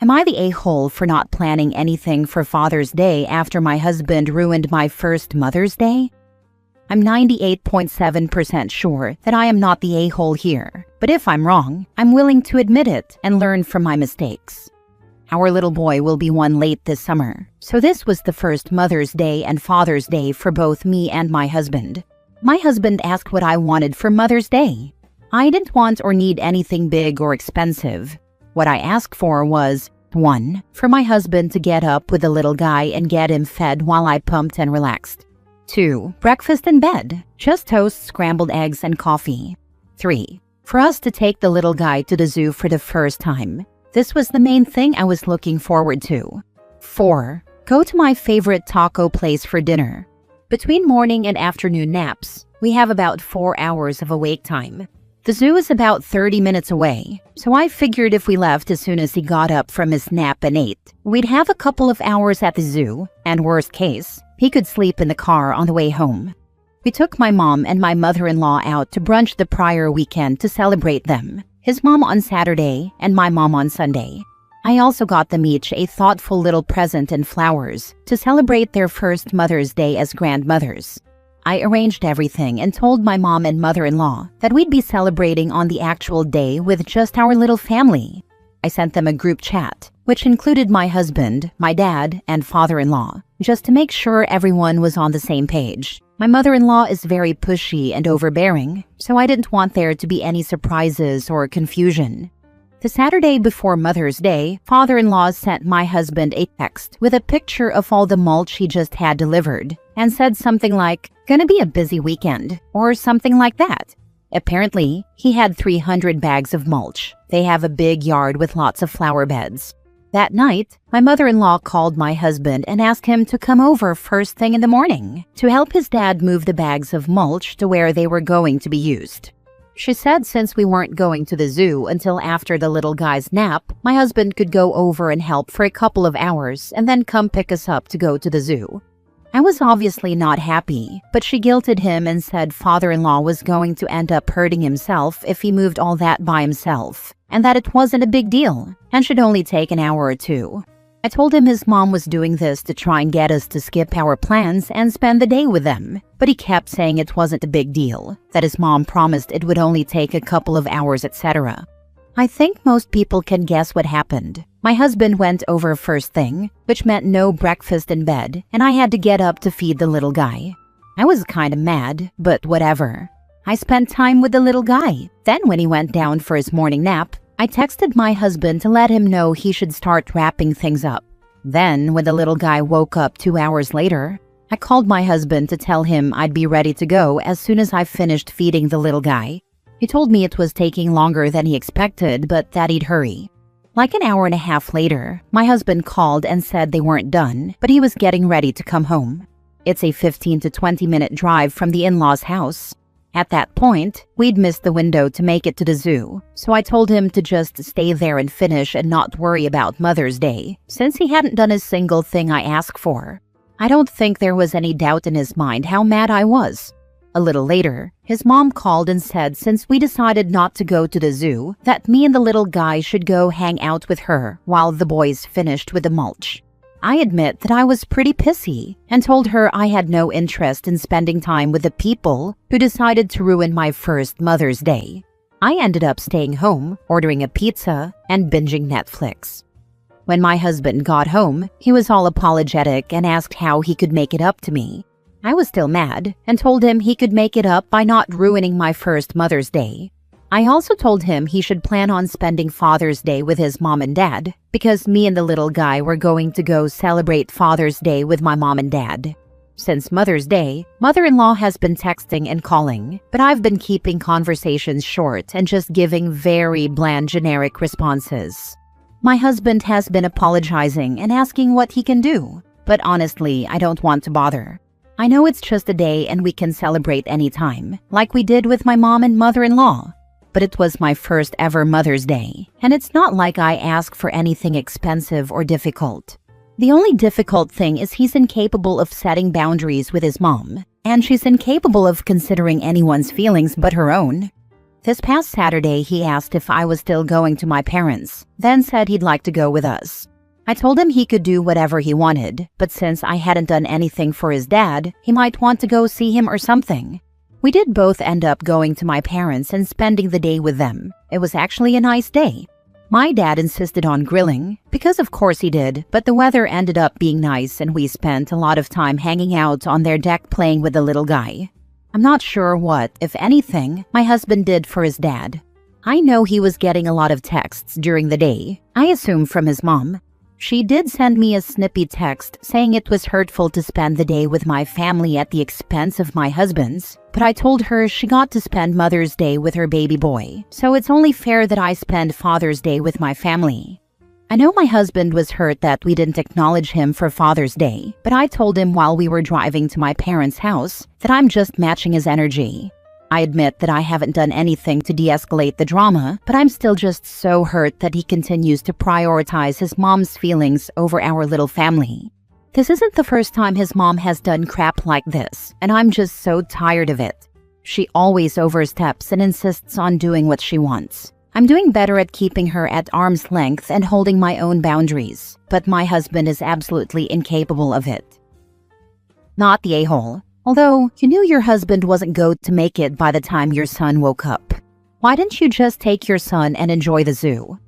Am I the a-hole for not planning anything for Father's Day after my husband ruined my first Mother's Day? I'm 98.7% sure that I am not the a-hole here, but if I'm wrong, I'm willing to admit it and learn from my mistakes. Our little boy will be 1 late this summer, so this was the first Mother's Day and Father's Day for both me and my husband. My husband asked what I wanted for Mother's Day. I didn't want or need anything big or expensive. What I asked for was 1. For my husband to get up with the little guy and get him fed while I pumped and relaxed. 2. Breakfast in bed, just toast, scrambled eggs, and coffee. 3. For us to take the little guy to the zoo for the first time. This was the main thing I was looking forward to. 4. Go to my favorite taco place for dinner. Between morning and afternoon naps, we have about 4 hours of awake time. The zoo is about 30 minutes away, so I figured if we left as soon as he got up from his nap and ate, we'd have a couple of hours at the zoo, and worst case, he could sleep in the car on the way home. We took my mom and my mother-in-law out to brunch the prior weekend to celebrate them, his mom on Saturday and my mom on Sunday. I also got them each a thoughtful little present and flowers to celebrate their first Mother's Day as grandmothers. I arranged everything and told my mom and mother-in-law that we'd be celebrating on the actual day with just our little family. I sent them a group chat, which included my husband, my dad, and father-in-law, just to make sure everyone was on the same page. My mother-in-law is very pushy and overbearing, so I didn't want there to be any surprises or confusion. The Saturday before Mother's Day, father-in-law sent my husband a text with a picture of all the mulch he just had delivered and said something like, "Gonna be a busy weekend," or something like that. Apparently, he had 300 bags of mulch. They have a big yard with lots of flower beds. That night, my mother-in-law called my husband and asked him to come over first thing in the morning to help his dad move the bags of mulch to where they were going to be used. She said since we weren't going to the zoo until after the little guy's nap, my husband could go over and help for a couple of hours and then come pick us up to go to the zoo. I was obviously not happy, but she guilted him and said father-in-law was going to end up hurting himself if he moved all that by himself, and that it wasn't a big deal and should only take an hour or 2. I told him his mom was doing this to try and get us to skip our plans and spend the day with them, but he kept saying it wasn't a big deal, that his mom promised it would only take a couple of hours, etc. I think most people can guess what happened. My husband went over first thing, which meant no breakfast in bed, and I had to get up to feed the little guy. I was kinda mad, but whatever. I spent time with the little guy. Then when he went down for his morning nap, I texted my husband to let him know he should start wrapping things up. Then, when the little guy woke up 2 hours later, I called my husband to tell him I'd be ready to go as soon as I finished feeding the little guy. He told me it was taking longer than he expected, but that he'd hurry. Like an hour and a half later, my husband called and said they weren't done, but he was getting ready to come home. It's a 15 to 20-minute drive from the in-laws' house. At that point, we'd missed the window to make it to the zoo, so I told him to just stay there and finish and not worry about Mother's Day, since he hadn't done a single thing I asked for. I don't think there was any doubt in his mind how mad I was. A little later, his mom called and said since we decided not to go to the zoo, that me and the little guy should go hang out with her while the boys finished with the mulch. I admit that I was pretty pissy and told her I had no interest in spending time with the people who decided to ruin my first Mother's Day. I ended up staying home, ordering a pizza, and binging Netflix. When my husband got home, he was all apologetic and asked how he could make it up to me. I was still mad and told him he could make it up by not ruining my first Mother's Day. I also told him he should plan on spending Father's Day with his mom and dad, because me and the little guy were going to go celebrate Father's Day with my mom and dad. Since Mother's Day, mother-in-law has been texting and calling, but I've been keeping conversations short and just giving very bland generic responses. My husband has been apologizing and asking what he can do, but honestly, I don't want to bother. I know it's just a day and we can celebrate anytime, like we did with my mom and mother-in-law. But it was my first ever Mother's Day, and it's not like I ask for anything expensive or difficult. The only difficult thing is he's incapable of setting boundaries with his mom, and she's incapable of considering anyone's feelings but her own. This past Saturday, he asked if I was still going to my parents', then said he'd like to go with us. I told him he could do whatever he wanted, but since I hadn't done anything for his dad, he might want to go see him or something. We did both end up going to my parents and spending the day with them. It was actually a nice day. My dad insisted on grilling, because of course he did, but the weather ended up being nice and we spent a lot of time hanging out on their deck playing with the little guy. I'm not sure what, if anything, my husband did for his dad. I know he was getting a lot of texts during the day, I assume from his mom. She did send me a snippy text saying it was hurtful to spend the day with my family at the expense of my husband's, but I told her she got to spend Mother's Day with her baby boy, so it's only fair that I spend Father's Day with my family. I know my husband was hurt that we didn't acknowledge him for Father's Day, but I told him while we were driving to my parents' house that I'm just matching his energy. I admit that I haven't done anything to de-escalate the drama, but I'm still just so hurt that he continues to prioritize his mom's feelings over our little family. This isn't the first time his mom has done crap like this, and I'm just so tired of it. She always oversteps and insists on doing what she wants. I'm doing better at keeping her at arm's length and holding my own boundaries, but my husband is absolutely incapable of it. Not the a-hole. Although, you knew your husband wasn't going to make it by the time your son woke up. Why didn't you just take your son and enjoy the zoo?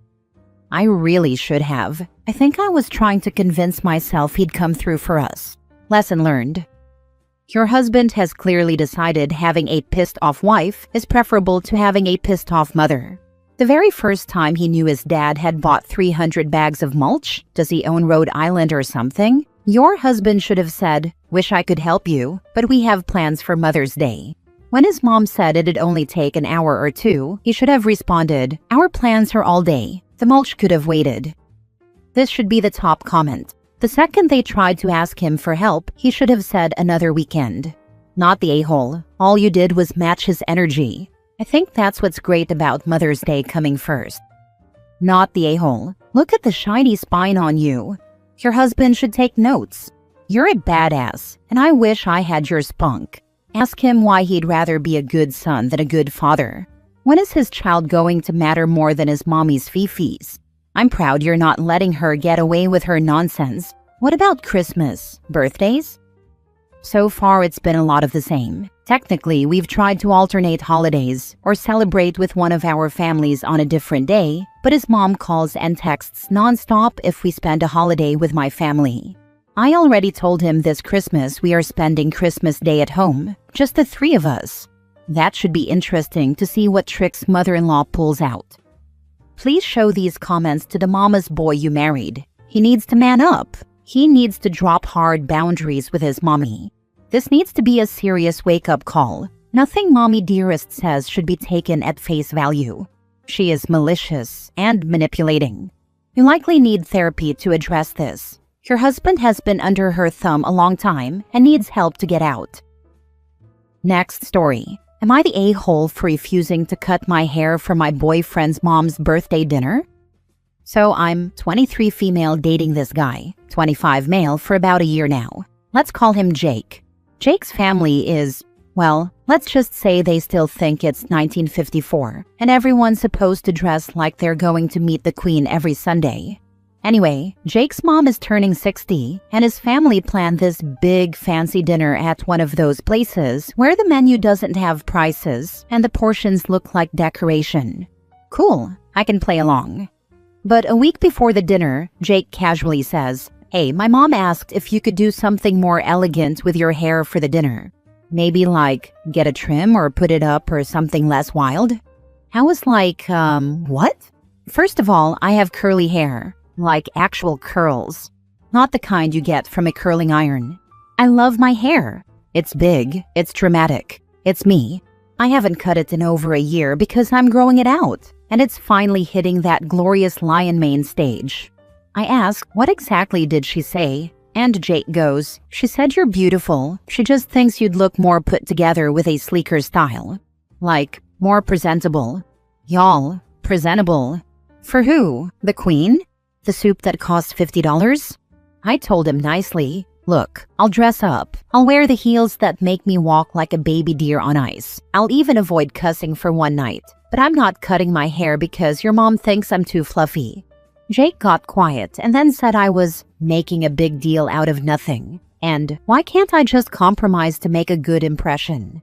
I really should have. I think I was trying to convince myself he'd come through for us. Lesson learned. Your husband has clearly decided having a pissed-off wife is preferable to having a pissed-off mother. The very first time he knew his dad had bought 300 bags of mulch, does he own Rhode Island or something? Your husband should have said, "Wish I could help you, but we have plans for Mother's Day." When his mom said it'd only take an hour or two, he should have responded, "Our plans are all day. The mulch could have waited." This should be the top comment. The second they tried to ask him for help, he should have said another weekend. Not the a-hole. All you did was match his energy. I think that's what's great about Mother's Day coming first. Not the a-hole. Look at the shiny spine on you. Your husband should take notes. You're a badass, and I wish I had your spunk. Ask him why he'd rather be a good son than a good father. When is his child going to matter more than his mommy's fifis? I'm proud you're not letting her get away with her nonsense. What about Christmas? Birthdays? So far, it's been a lot of the same. Technically, we've tried to alternate holidays or celebrate with one of our families on a different day, but his mom calls and texts nonstop if we spend a holiday with my family. I already told him this Christmas we are spending Christmas Day at home, just the three of us. That should be interesting to see what tricks mother-in-law pulls out. Please show these comments to the mama's boy you married. He needs to man up. He needs to drop hard boundaries with his mommy. This needs to be a serious wake-up call. Nothing Mommy Dearest says should be taken at face value. She is malicious and manipulating. You likely need therapy to address this. Your husband has been under her thumb a long time and needs help to get out. Next story. Am I the a-hole for refusing to cut my hair for my boyfriend's mom's birthday dinner? So I'm 23 female dating this guy, 25 male for about a year now. Let's call him Jake. Jake's family is, well, let's just say they still think it's 1954, and everyone's supposed to dress like they're going to meet the Queen every Sunday. Anyway, Jake's mom is turning 60, and his family planned this big fancy dinner at one of those places where the menu doesn't have prices and the portions look like decoration. Cool, I can play along. But a week before the dinner, Jake casually says, "Hey, my mom asked if you could do something more elegant with your hair for the dinner. Maybe like get a trim or put it up or something less wild." I was like, what? First of all, I have curly hair, like actual curls, not the kind you get from a curling iron. I love my hair. It's big, it's dramatic, it's me. I haven't cut it in over a year because I'm growing it out, and it's finally hitting that glorious lion mane stage. I ask, what exactly did she say? And Jake goes, "She said you're beautiful. She just thinks you'd look more put together with a sleeker style. Like, more presentable." Y'all, presentable. For who? The Queen? The soup that costs $50? I told him nicely, Look, I'll dress up. I'll wear the heels that make me walk like a baby deer on ice. I'll even avoid cussing for one night. But I'm not cutting my hair because your mom thinks I'm too fluffy. Jake got quiet and then said I was making a big deal out of nothing. And why can't I just compromise to make a good impression?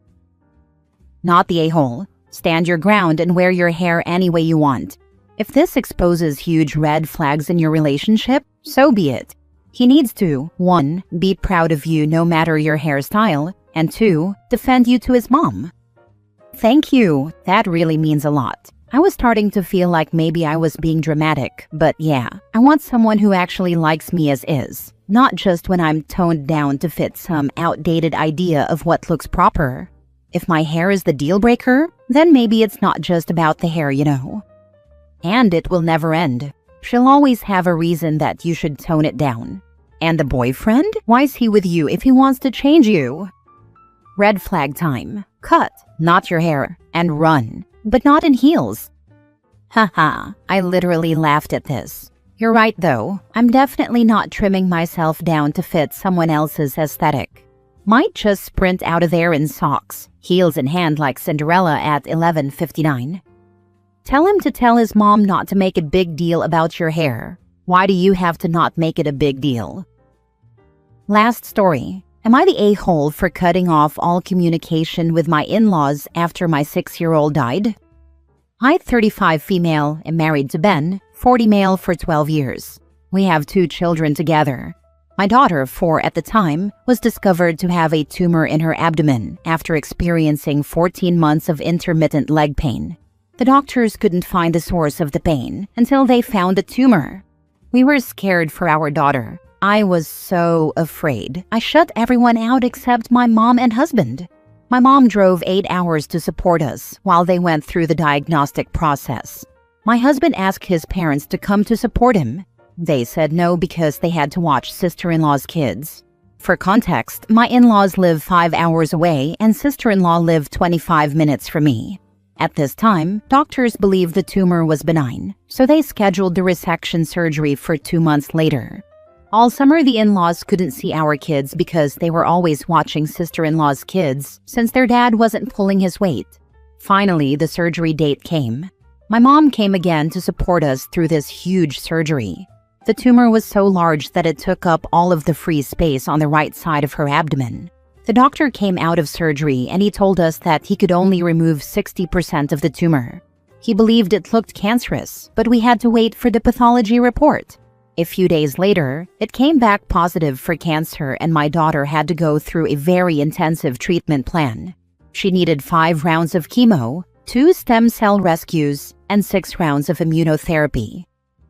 Not the a-hole. Stand your ground and wear your hair any way you want. If this exposes huge red flags in your relationship, so be it. He needs to 1. Be proud of you no matter your hairstyle, and 2. Defend you to his mom. Thank you. That really means a lot. I was starting to feel like maybe I was being dramatic, but yeah, I want someone who actually likes me as is, not just when I'm toned down to fit some outdated idea of what looks proper. If my hair is the deal breaker, then maybe it's not just about the hair, you know. And it will never end. She'll always have a reason that you should tone it down. And the boyfriend? Why is he with you if he wants to change you? Red flag time. Cut, not your hair, and run, but not in heels. Haha, I literally laughed at this. You're right though, I'm definitely not trimming myself down to fit someone else's aesthetic. Might just sprint out of there in socks, heels in hand like Cinderella at 11:59. Tell him to tell his mom not to make a big deal about your hair. Why do you have to not make it a big deal? Last story. Am I the a-hole for cutting off all communication with my in-laws after my 6-year-old died? I, 35 female, am married to Ben, 40 male for 12 years. We have 2 children together. My daughter, 4 at the time, was discovered to have a tumor in her abdomen after experiencing 14 months of intermittent leg pain. The doctors couldn't find the source of the pain until they found the tumor. We were scared for our daughter. I was so afraid. I shut everyone out except my mom and husband. My mom drove 8 hours to support us while they went through the diagnostic process. My husband asked his parents to come to support him. They said no because they had to watch sister-in-law's kids. For context, my in-laws live 5 hours away and sister-in-law lived 25 minutes from me. At this time, doctors believed the tumor was benign, so they scheduled the resection surgery for 2 months later. All summer, the in-laws couldn't see our kids because they were always watching sister-in-law's kids since their dad wasn't pulling his weight. Finally, the surgery date came. My mom came again to support us through this huge surgery. The tumor was so large that it took up all of the free space on the right side of her abdomen. The doctor came out of surgery and he told us that he could only remove 60% of the tumor. He believed it looked cancerous, but we had to wait for the pathology report. A few days later, it came back positive for cancer and my daughter had to go through a very intensive treatment plan. She needed 5 rounds of chemo, 2 stem cell rescues, and 6 rounds of immunotherapy.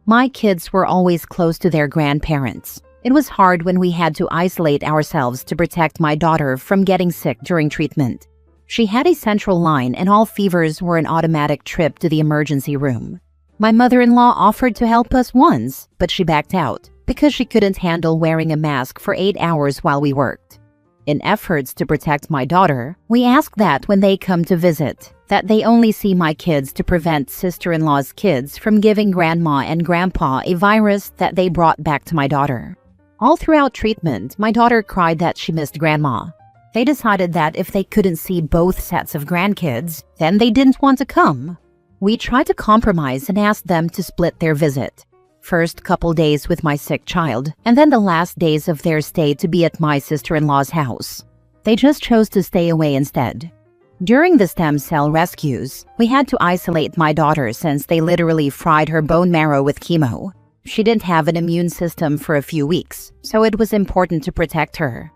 My kids were always close to their grandparents. It was hard when we had to isolate ourselves to protect my daughter from getting sick during treatment. She had a central line and all fevers were an automatic trip to the emergency room. My mother-in-law offered to help us once, but she backed out because she couldn't handle wearing a mask for 8 hours while we worked. In efforts to protect my daughter, we asked that when they come to visit, that they only see my kids to prevent sister-in-law's kids from giving grandma and grandpa a virus that they brought back to my daughter. All throughout treatment, my daughter cried that she missed grandma. They decided that if they couldn't see both sets of grandkids, then they didn't want to come. We tried to compromise and asked them to split their visit. First couple days with my sick child, and then the last days of their stay to be at my sister-in-law's house. They just chose to stay away instead. During the stem cell rescues, we had to isolate my daughter since they literally fried her bone marrow with chemo. She didn't have an immune system for a few weeks, so it was important to protect her.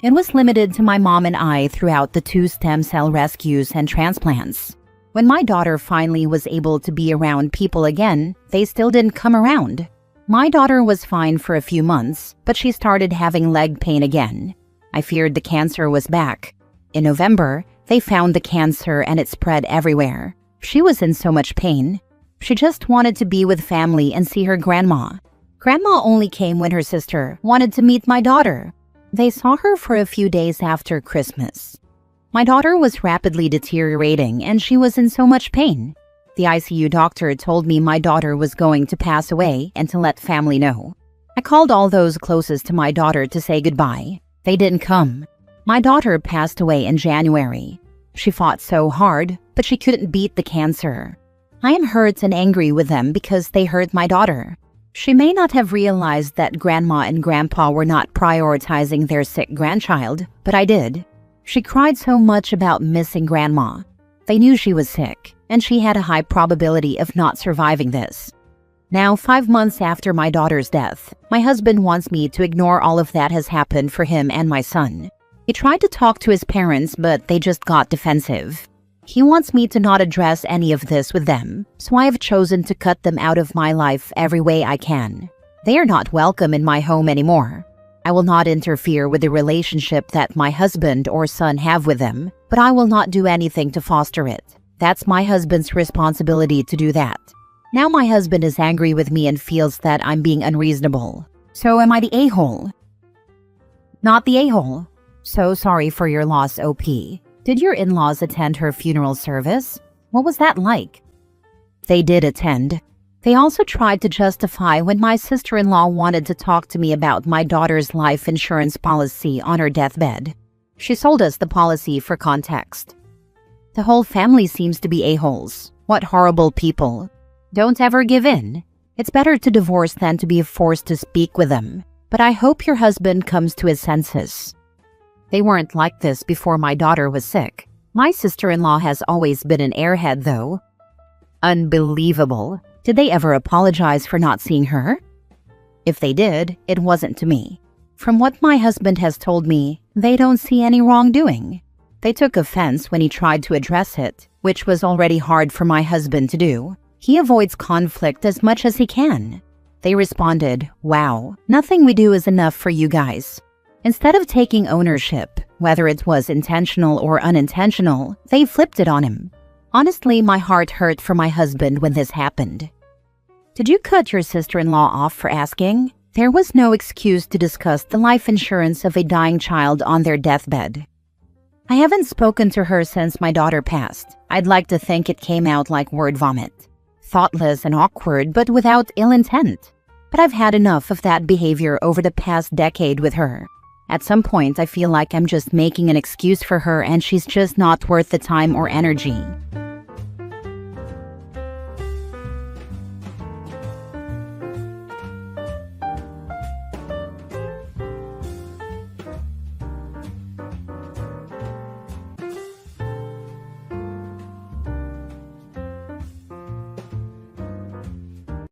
It was limited to my mom and I throughout the 2 stem cell rescues and transplants. When my daughter finally was able to be around people again, they still didn't come around. My daughter was fine for a few months, but she started having leg pain again. I feared the cancer was back. In November, they found the cancer and it spread everywhere. She was in so much pain. She just wanted to be with family and see her grandma. Grandma only came when her sister wanted to meet my daughter. They saw her for a few days after Christmas. My daughter was rapidly deteriorating and she was in so much pain. The ICU doctor told me my daughter was going to pass away and to let family know. I called all those closest to my daughter to say goodbye. They didn't come. My daughter passed away in January. She fought so hard, but she couldn't beat the cancer. I am hurt and angry with them because they hurt my daughter. She may not have realized that Grandma and Grandpa were not prioritizing their sick grandchild, but I did. She cried so much about missing Grandma. They knew she was sick, and she had a high probability of not surviving this. Now, 5 months after my daughter's death, my husband wants me to ignore all of that has happened for him and my son. He tried to talk to his parents, but they just got defensive. He wants me to not address any of this with them, so I have chosen to cut them out of my life every way I can. They are not welcome in my home anymore. I will not interfere with the relationship that my husband or son have with them, but I will not do anything to foster it. That's my husband's responsibility to do that. Now my husband is angry with me and feels that I'm being unreasonable. So am I the a-hole? Not the a-hole. So sorry for your loss, OP. Did your in-laws attend her funeral service? What was that like? They did attend. They also tried to justify when my sister-in-law wanted to talk to me about my daughter's life insurance policy on her deathbed. She sold us the policy for context. The whole family seems to be a-holes. What horrible people. Don't ever give in. It's better to divorce than to be forced to speak with them. But I hope your husband comes to his senses. They weren't like this before my daughter was sick. My sister-in-law has always been an airhead, though. Unbelievable. Did they ever apologize for not seeing her? If they did, it wasn't to me. From what my husband has told me, they don't see any wrongdoing. They took offense when he tried to address it, which was already hard for my husband to do. He avoids conflict as much as he can. They responded, "Wow, nothing we do is enough for you guys." Instead of taking ownership, whether it was intentional or unintentional, they flipped it on him. Honestly, my heart hurt for my husband when this happened. Did you cut your sister-in-law off for asking? There was no excuse to discuss the life insurance of a dying child on their deathbed. I haven't spoken to her since my daughter passed. I'd like to think it came out like word vomit. Thoughtless and awkward, but without ill intent. But I've had enough of that behavior over the past decade with her. At some point, I feel like I'm just making an excuse for her and she's just not worth the time or energy.